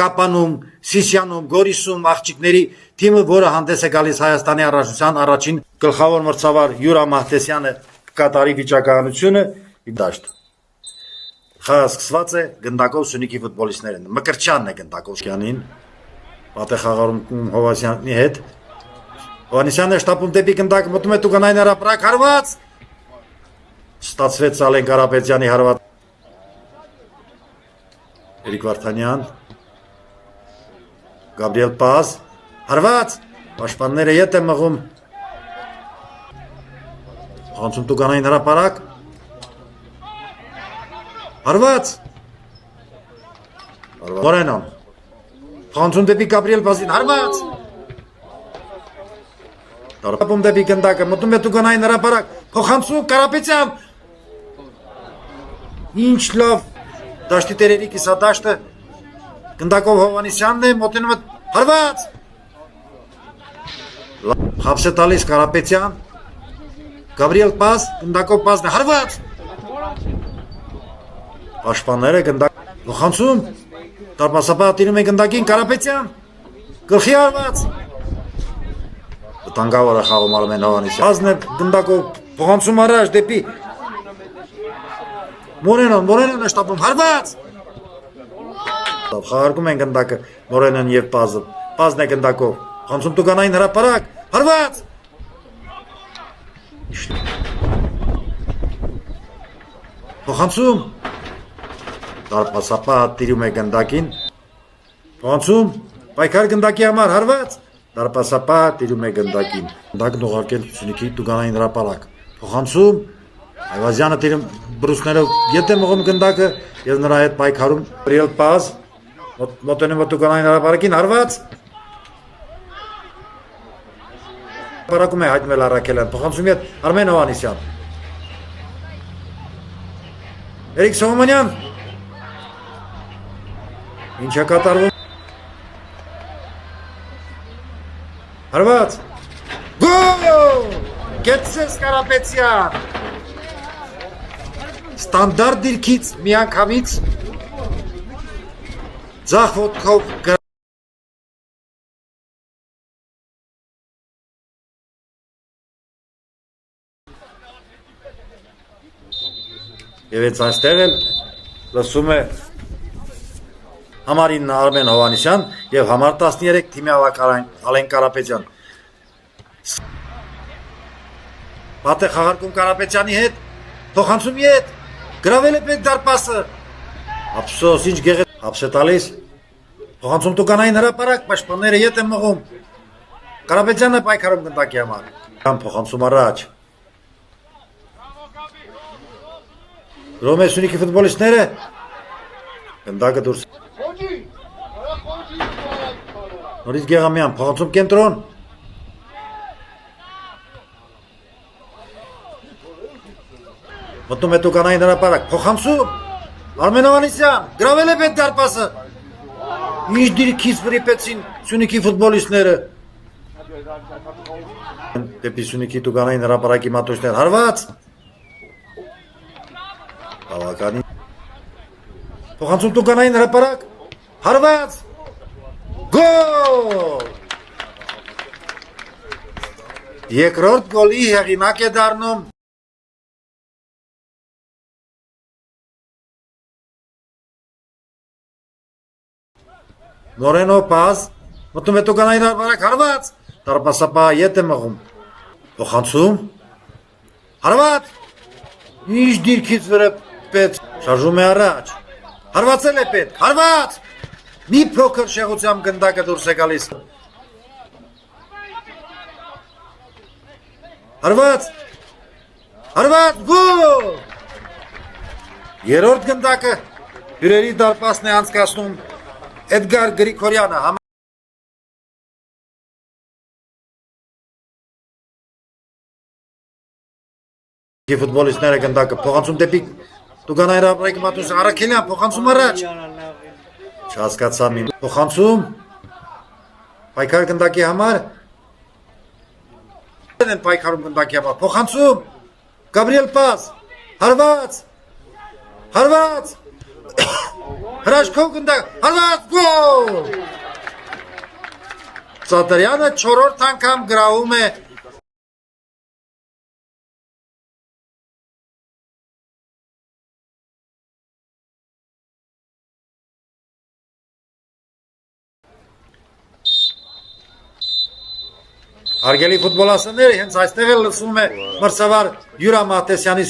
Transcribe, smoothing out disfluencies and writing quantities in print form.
Կապանում, Սիսիանում, Գորիսում աղջիկների թիմը, որը հանդես է գալիս Հայաստանի առաջնության առաջին գլխավոր մրցավար Յուրա Մահտեսյանը կկատարի վիճակահանությունը դաշտ։ Խաղը սկսված է գնդակով Սյունիքի ֆուտբոլիստներն։ Մկրտչյանն է գնդակով Շյանին, պատե խաղարում Հովանեսյանի հետ։ Հովանեսյանն է շտապում դեպի գնդակ, մտնում է Տուգանային հրապարակ, հարված։ Ստացվեց Ալեն Կարապետյանի հարված։ Էրիկ Վարդանյան, Գաբրիել Պազ, հարված, պաշտպանները ետ է մղում։ Խանցում Տուգանային հրապարակ, հարված, Մորենոն, խանցում դեպի Գաբրիել Պազին, հարված, տարապում դեպի գնդակը, մտնում է Տուգանային հրապարակ, փոխանցում Կարապետյան, ինչ լավ դաշտի տերերի կիսադաշտը, գնդակով Հովանեսյանն է, մոտենում է, հարված, խապս է տալիս Կարապետյան, Գաբրիել Պազ, գնդակով Պազն է, հարված, պաշտպանները գնդակ, փոխանցում, տարպասապահը տիրում է գնդակին, Կարապետյան, գլխի հարված, վտանգավոր է խաղում Արմեն Հովանեսյան, Պազն է գնդակով, փոխանցում առաջ դեպի Մորենոն է շտապում, հարված, խաղարկում են գնդակը Մորենոն և Պազը, Պազն է գնդակով, խանցում Տուգանային հրապարակ, հարված, փոխանցում, տարպասապահը տիրում է գնդակին, փոխանցում, պայքար գնդակի համար, հարված, տարպասապահը տիրում է գնդակին, գնդակն ուղարկել Սյունիքի Տուգանային հրապարակ, փոխանցում, Այվազյանը տիրում բրուսներով ետ է մղում գնդակը և նրա հետ պայքարում Գաբրիել Պազ, մոտենում է Տուգանային հրապարակին, հարված, հրապարակում է հայտնվել Առաքելյան, փոխանցում ետ Արմեն Հովանեսյան, Էրիկ Սողոմոնյան, ինչ է կատարվում, հարված, գոլ, գեցես Կարապետյան, ստանդարտ դիրքից միանգամից ձախ ոտքով և էց այստեղ էլ լսում է համար 9 Արմեն Հովանեսյան և համար 13 թիմի Ալեն Կարապետյան։ Պատ է խաղարկում Կարապետյանի հետ, փոխանցում ետ, գրավել է պետ դարպասը, ապսոս, ինչ գեղեց, ապս է տալիս, փոխանցում Տուգանային հրապարակ, պաշտպանները ետ է մղում, Կարապետյանն է պայքարում գնդակի համար, փոխանցում առաջ, գրում է Սյունիքի ֆուտբոլիստները, գնդակը դուրս, նորից Գեղամյան, փոխանցում կենտրոն, մտնում է Տուգանային հրապարակ, փոխանցում, Արմեն Հովանեսյան, գրավել է պետ դարպասը, ինչ դիրքից վրիպեցին Սյունիքի ֆուտբոլիստները, դեպի Սյունիքի Տուգանային հրապարակի մատուցներ, հարված, բավականին, փոխանցում Տուգանային հրապարակ, հարված, գոլ, երկրորդ գոլի հեղինակ է դառնում Մորենո Պազ, մտնում է Տուգանային հրապարակ, հարված, տարպասապահը ետ է մղում, փոխանցում, հարված, ինչ դիրքից վրեպեց, շարժում է առաջ, հարվածել է պետք, հարված, մի փոքր շեղությամբ գնդակը դուրս է գալիս, հարված, գոլ, երրորդ գնդակը հյուրերի դարպասն է անցկացնում Էդգար Գրիգորյանը, ֆուտբոլիստները գնդակը, փոխանցում դեպի Տուգանային հրապարակի մատուցը, Առաքելյան, փոխանցում առաջ, չհասկացա մի, փոխանցում, պայքար գնդակի համար, պայքարում գնդակի համար, փոխանցում, Գաբրիել Պազ, հարված, հրաշքով գնդակ, հալած գոլ։ Ծատրյանը 4-րդ անգամ գրավում է Հարգելի ֆուտբոլասաներ, հենց այստեղ էլ լսվում է մրցավար Յուրա Մահտեսյանի